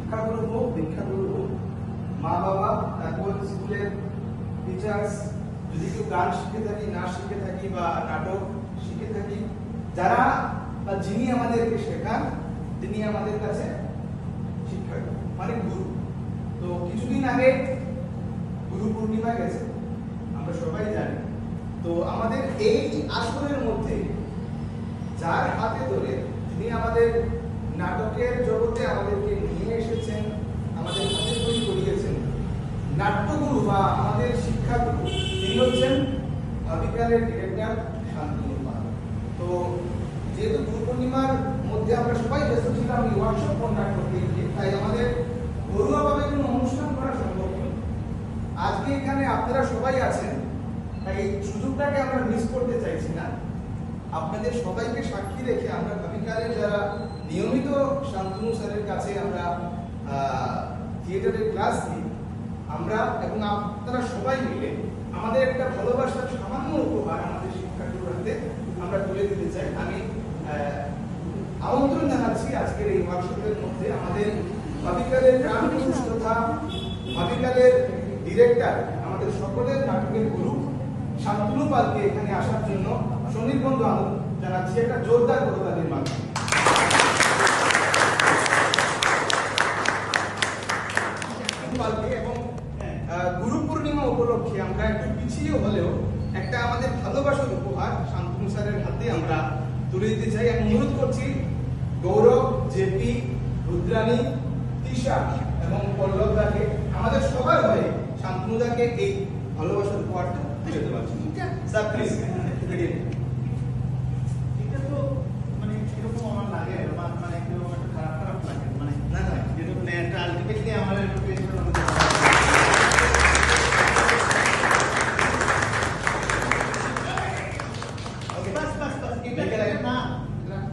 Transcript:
শিক্ষাগুরু হোক, দীক্ষাগুরু হোক, মা বাবা, তারপর স্কুলের টিচার্স, যদি কেউ গান শিখে থাকি, নাচ শিখে থাকি বা নাটক শিখে থাকি, যারা বা যিনি আমাদেরকে শেখান তিনি আমাদের কাছে শিক্ষাগুরু মানে গুরু। তো কিছুদিন আগে গুরু পূর্ণিমা গেছে, আমরা সবাই জানি। তো আমাদের এই আসরের মধ্যে যার হাতে ধরে যিনি আমাদের নাটকের জগতে আমাদেরকে নিয়ে এসেছেন, আমাদের হাতে তৈরি করিয়েছেন, নাট্যগুরু বা আমাদের শিক্ষাগুরু, তিনি হচ্ছেন ভাবিকালের ডিরেক্টর শান্তনু পাল। তো যেহেতু গুরু পূর্ণিমার মধ্যে আমরা সবাই ব্যস্ত ছিলাম এই ওয়ার্কশপ কন্ডাক্ট করতে গিয়ে, তাই আমাদের ঘরোয়াভাবে কোনো অনুষ্ঠান করা সম্ভব নয়। আজকে এখানে আপনারা সবাই আছেন, তাই এই সুযোগটাকে আমরা মিস করতে চাইছি না। আপনাদের সবাইকে সাক্ষী রেখে আমরা ভাবিকালের যারা নিয়মিত শান্তনু স্যারের কাছে আমরা থিয়েটারের ক্লাস নিই, আমরা এবং আপনারা সবাই মিলে আমাদের একটা ভালোবাসার সামান্য উপহার আমাদের শিক্ষার্থীর হাতে আমরা তুলে দিতে চাই। আমি আমন্ত্রণ জানাচ্ছি আজকের এই ওয়ার্কশপের মধ্যে আমাদের ভাবিকালের প্রাণ পুরুষ তথা ভাবিকালের ডিরেক্টর, আমাদের সকলের নাটকের গুরু শান্তনু পালকে এখানে আসার জন্য সনির্বন্ধ আমন্ত্রণ জানাচ্ছি একটা জোরদার করতালির মাধ্যমে। এবং গুরু পূর্ণিমা উপলক্ষে আমরা একটু পিছিয়ে হলেও একটা আমাদের ভালোবাসার উপহার শান্তনু স্যারের হাতে আমরা তুলে দিতে চাই। আমি অনুরোধ করছি গৌরব, জেপি, রুদ্রানী, তিশা এবং পল্লব দাকে আমাদের সবার হয়ে শান্তনু দাকে এই ভালোবাসার উপহারটা তুলে দেওয়ার জন্য। Sir please. এটা তো মানে এরকম আমার লাগে, মানে এরকম একটা খারাপ খারাপ লাগে, মানে না না যেটা মানে একটা আলটিমেটলি আমার একটু টেনশন হতে বাস বাস বাস এটা না